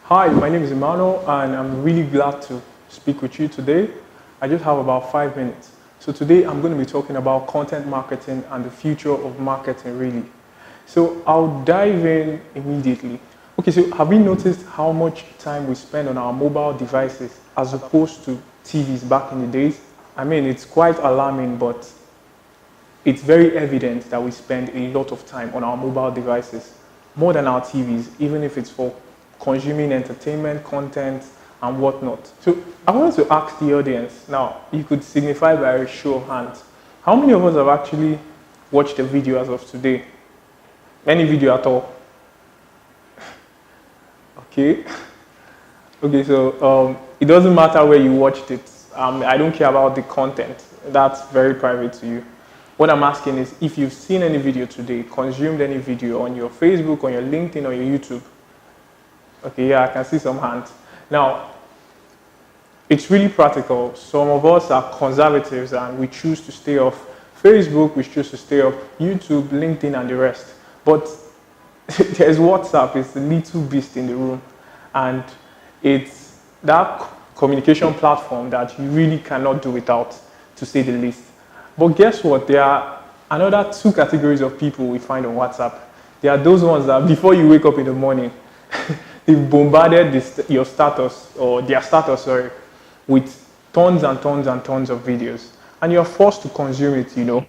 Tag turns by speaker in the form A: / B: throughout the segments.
A: Hi, my name is Emmanuel, and I'm really glad to speak with you today. I just have about 5 minutes. So today I'm going to be talking about content marketing and the future of marketing, really. So I'll dive in immediately. Okay, so have you noticed how much time we spend on our mobile devices as opposed to TVs back in the days? I mean, it's quite alarming, but it's very evident that we spend a lot of time on our mobile devices, more than our TVs, even if it's for consuming entertainment, content, and whatnot. So I wanted to ask the audience, now, you could signify by a show of hands, how many of us have actually watched a video as of today? Any video at all? Okay. Okay, so it doesn't matter where you watched it. I don't care about the content. That's very private to you. What I'm asking is if you've seen any video today, consumed any video on your Facebook, on your LinkedIn, or your YouTube. Okay, yeah, I can see some hands. Now, it's really practical. Some of us are conservatives and we choose to stay off Facebook, we choose to stay off YouTube, LinkedIn, and the rest. But there's WhatsApp, it's the little beast in the room. And it's that communication platform that you really cannot do without, to say the least. But guess what? There are another two categories of people we find on WhatsApp. There are those ones that before you wake up in the morning, they've bombarded your status, or their status, sorry, with tons and tons and tons of videos. And you're forced to consume it, you know.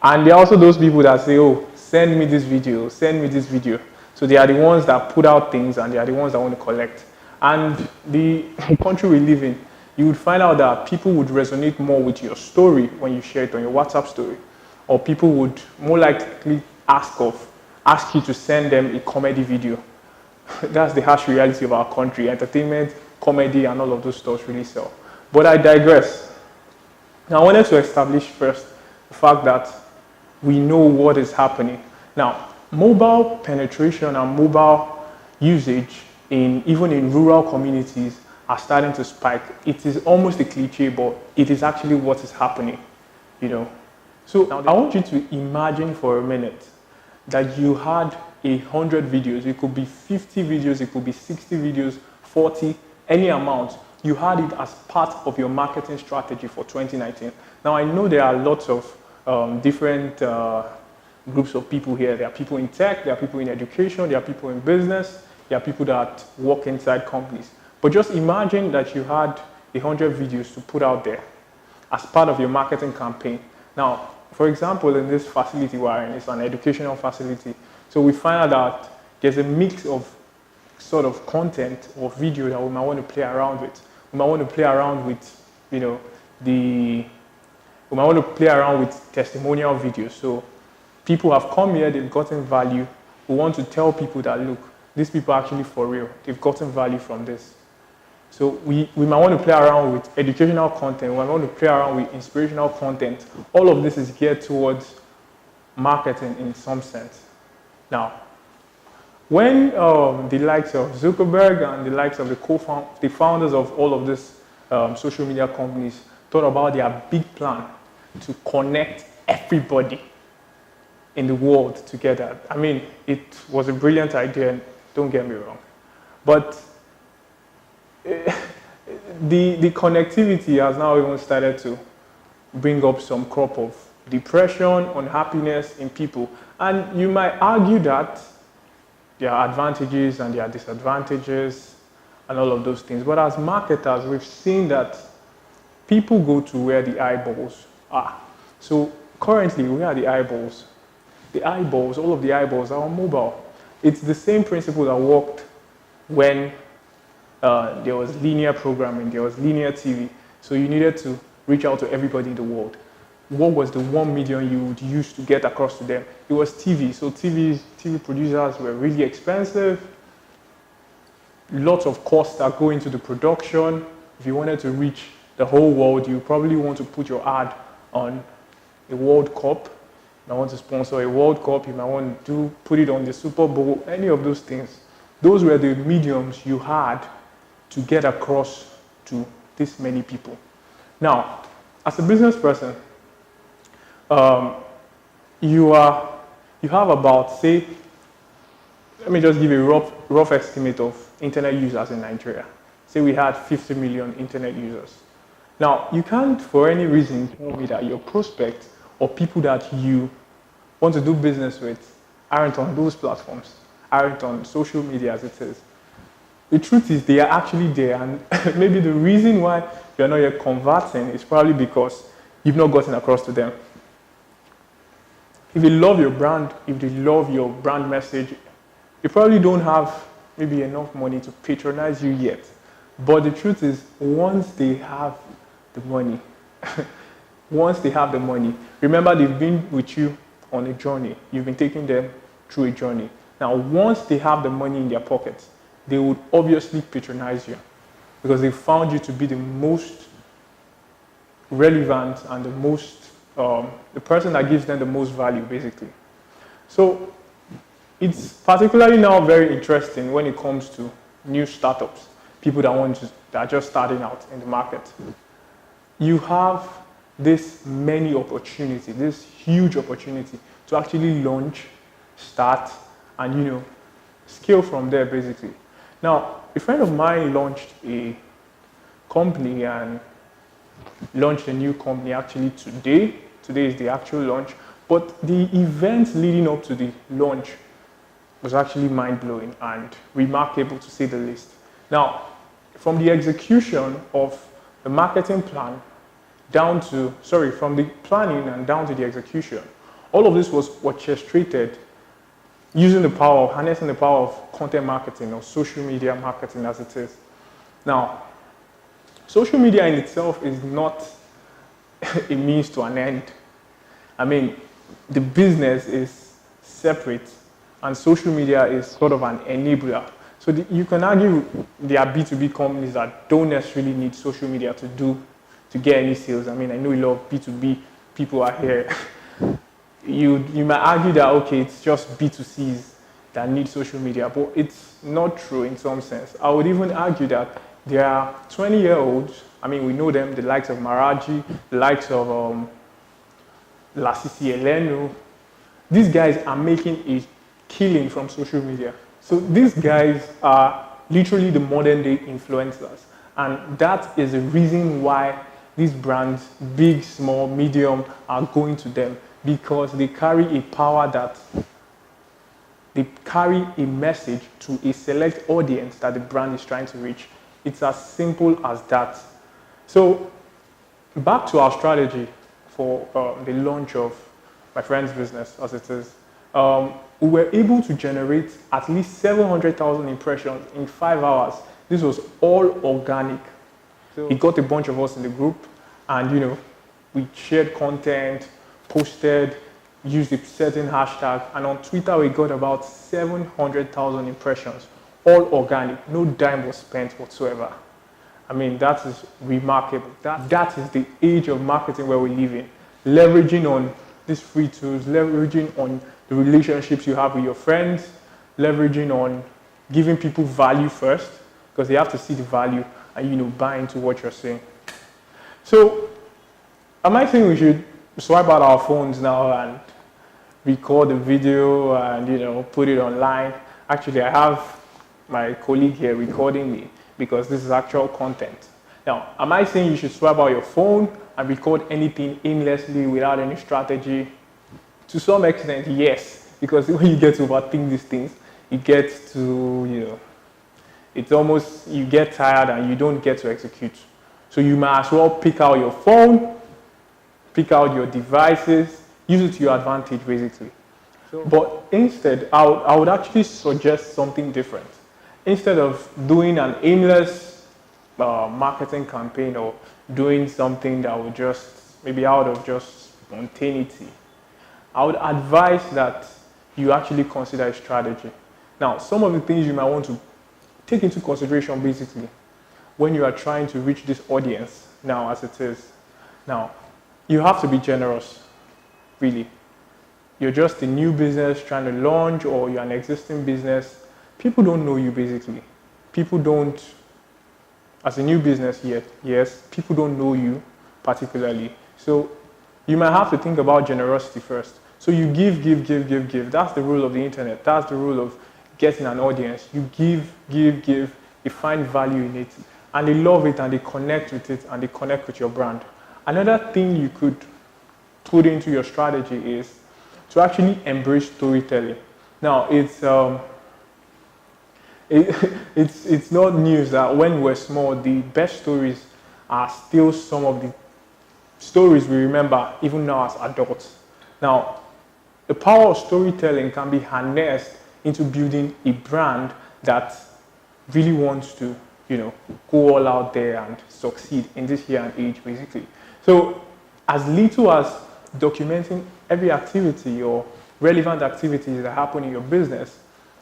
A: And there are also those people that say, oh, send me this video, send me this video. So they are the ones that put out things and they are the ones that want to collect. And the country we live in, you would find out that people would resonate more with your story when you share it on your WhatsApp story. Or people would more likely ask you to send them a comedy video. That's the harsh reality of our country. Entertainment, comedy, and all of those stuff really sell. But I digress. Now, I wanted to establish first the fact that we know what is happening. Now, mobile penetration and mobile usage even in rural communities are starting to spike. It is almost a cliche, but it is actually what is happening, you know. So now I want you to imagine for a minute that you had 100 videos. It could be 50 videos, it could be 60 videos, 40, any amount. You had it as part of your marketing strategy for 2019. Now I know there are lots of different groups of people here. There are people in tech, there are people in education, there are people in business, there are people that work inside companies. But just imagine that you had 100 videos to put out there as part of your marketing campaign. Now, for example, in this facility we're in, it's an educational facility. So we find out that there's a mix of sort of content or video that we might want to play around with. We might want to play around with, you know, we might want to play around with testimonial videos. So people have come here, they've gotten value. We want to tell people that, look, these people are actually for real. They've gotten value from this. So we might want to play around with educational content. We might want to play around with inspirational content. All of this is geared towards marketing in some sense. Now, when the likes of Zuckerberg and the likes of the founders of all of these social media companies thought about their big plan to connect everybody in the world together, I mean, it was a brilliant idea, don't get me wrong. But the connectivity has now even started to bring up some crop of depression, unhappiness in people. And you might argue that there are advantages and there are disadvantages and all of those things. But as marketers, we've seen that people go to where the eyeballs are. So currently, where are the eyeballs? The eyeballs, all of the eyeballs are on mobile. It's the same principle that worked when there was linear programming, there was linear TV. So you needed to reach out to everybody in the world. What was the 1 million you would use to get across to them? It was TV. So TV producers were really expensive. Lots of costs that go into the production. If you wanted to reach the whole world, you probably want to put your ad on a World Cup. You might want to sponsor a World Cup. You might want to put it on the Super Bowl, any of those things. Those were the mediums you had to get across to this many people. Now, as a business person, you have about, say, let me just give a rough estimate of internet users in Nigeria. Say we had 50 million internet users. Now, you can't, for any reason, tell me that your prospect or people that you want to do business with aren't on those platforms, aren't on social media as it is. The truth is they are actually there, and maybe the reason why you're not yet converting is probably because you've not gotten across to them. If they love your brand, if they love your brand message, you probably don't have maybe enough money to patronize you yet. But the truth is, once they have the money, remember they've been with you on a journey. You've been taking them through a journey. Now, once they have the money in their pockets, they would obviously patronize you because they found you to be the most relevant and the person that gives them the most value, basically. So it's particularly now very interesting when it comes to new startups, people that are just starting out in the market. You have this huge opportunity to actually launch, start, and scale from there, basically. Now, a friend of mine launched a company and launched a new company actually today. Today is the actual launch, but the events leading up to the launch was actually mind-blowing and remarkable, to say the least. Now, from the execution of the marketing plan from the planning and down to the execution, all of this was orchestrated harnessing the power of content marketing or social media marketing as it is. Now, social media in itself is not a means to an end. I mean, the business is separate and social media is sort of an enabler. So you can argue there are B2B companies that don't necessarily need social media to get any sales. I mean, I know a lot of B2B people are here. You might argue that, okay, it's just B2Cs that need social media, but it's not true in some sense. I would even argue that there are 20-year-olds, I mean, we know them, the likes of Maraji, the likes of Lasisi Eleno. These guys are making a killing from social media. So these guys are literally the modern day influencers. And that is the reason why these brands, big, small, medium, are going to them, because they carry a power they carry a message to a select audience that the brand is trying to reach. It's as simple as that. So back to our strategy for the launch of my friend's business, as it is. We were able to generate at least 700,000 impressions in 5 hours. This was all organic. So he got a bunch of us in the group and, we shared content, posted, used a certain hashtag, and on Twitter we got about 700,000 impressions, all organic. No dime was spent whatsoever. I mean, that is remarkable. That is the age of marketing where we live in. Leveraging on these free tools, leveraging on the relationships you have with your friends, leveraging on giving people value first, because they have to see the value and buy into what you're saying. So I might think we should swipe out our phones now and record the video and put it online. Actually, I have my colleague here recording me because this is actual content. Now, am I saying you should swipe out your phone and record anything aimlessly without any strategy? To some extent, yes, because when you get to overthink these things, it gets to, it's almost, you get tired and you don't get to execute. So you might as well pick out your phone, pick out your devices, use it to your advantage, basically. But instead, I would actually suggest something different. Instead of doing an aimless marketing campaign or doing something that would just, maybe out of just spontaneity, I would advise that you actually consider a strategy. Now, some of the things you might want to take into consideration, basically, when you are trying to reach this audience, now as it is. Now, you have to be generous, really. You're just a new business trying to launch, or you're an existing business. People don't know you, basically. People don't, as a new business yet, yes, people don't know you particularly. So you might have to think about generosity first. So you give. That's the rule of the internet. That's the rule of getting an audience, you give, you find value in it, and they love it and they connect with it and they connect with your brand. Another thing you could put into your strategy is to actually embrace storytelling. Now, it's not news that when we're small, the best stories are still some of the stories we remember even now as adults. Now, the power of storytelling can be harnessed into building a brand that really wants to, go all out there and succeed in this year and age, basically. So, as little as documenting every activity or relevant activities that happen in your business,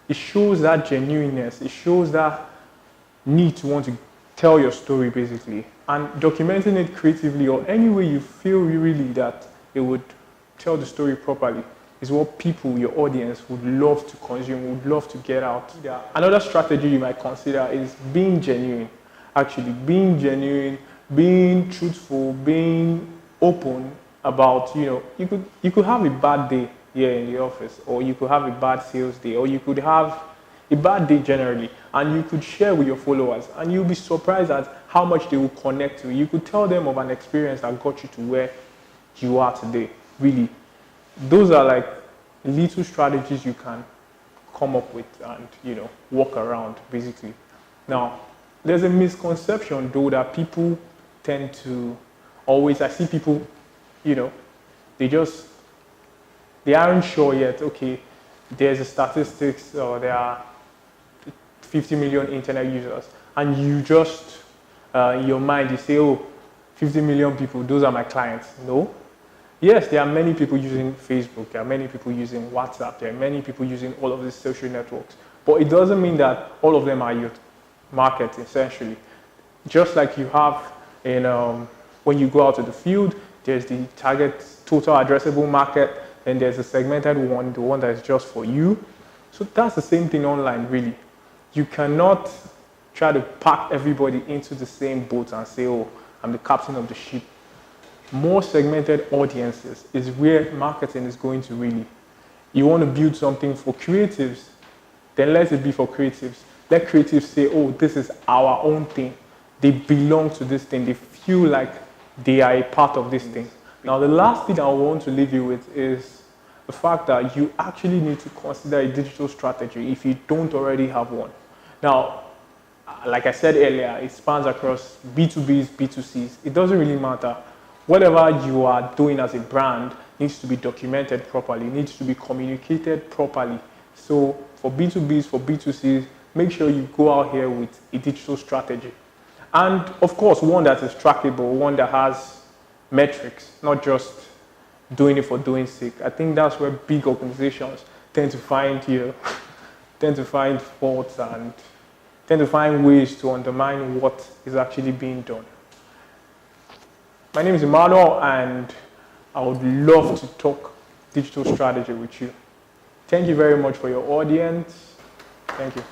A: it shows that genuineness, it shows that need to want to tell your story, basically. And documenting it creatively or any way you feel really that it would tell the story properly is what people, your audience, would love to consume, would love to get out. Another strategy you might consider is being genuine. Actually, being genuine, being truthful, being open about, you could have a bad day here in the office, or you could have a bad sales day, or you could have a bad day generally, and you could share with your followers, and you'll be surprised at how much they will connect to. You could tell them of an experience that got you to where you are today, really. Those are like little strategies you can come up with and, walk around, basically. Now, there's a misconception, though, that people tend to always, I see people, they aren't sure yet, okay, there's a statistics, or there are 50 million internet users, and you just, in your mind, you say, oh, 50 million people, those are my clients. No. Yes, there are many people using Facebook, there are many people using WhatsApp, there are many people using all of these social networks, but it doesn't mean that all of them are your market, essentially. Just like you have in, when you go out to the field, there's the target total addressable market, and there's a segmented one, the one that is just for you. So that's the same thing online, really. You cannot try to pack everybody into the same boat and say, oh, I'm the captain of the ship. More segmented audiences is where marketing is going to really. You want to build something for creatives, then let it be for creatives. Let creatives say, oh, this is our own thing. They belong to this thing. They feel like they are a part of this thing. Now, the last thing I want to leave you with is the fact that you actually need to consider a digital strategy if you don't already have one. Now, like I said earlier, it spans across B2Bs, B2Cs. It doesn't really matter. Whatever you are doing as a brand needs to be documented properly, needs to be communicated properly. So for B2Bs, for B2Cs, make sure you go out here with a digital strategy. And of course, one that is trackable, one that has metrics, not just doing it for doing sake. I think that's where big organizations tend to find faults and tend to find ways to undermine what is actually being done. My name is Emmanuel, and I would love to talk digital strategy with you. Thank you very much for your audience. Thank you.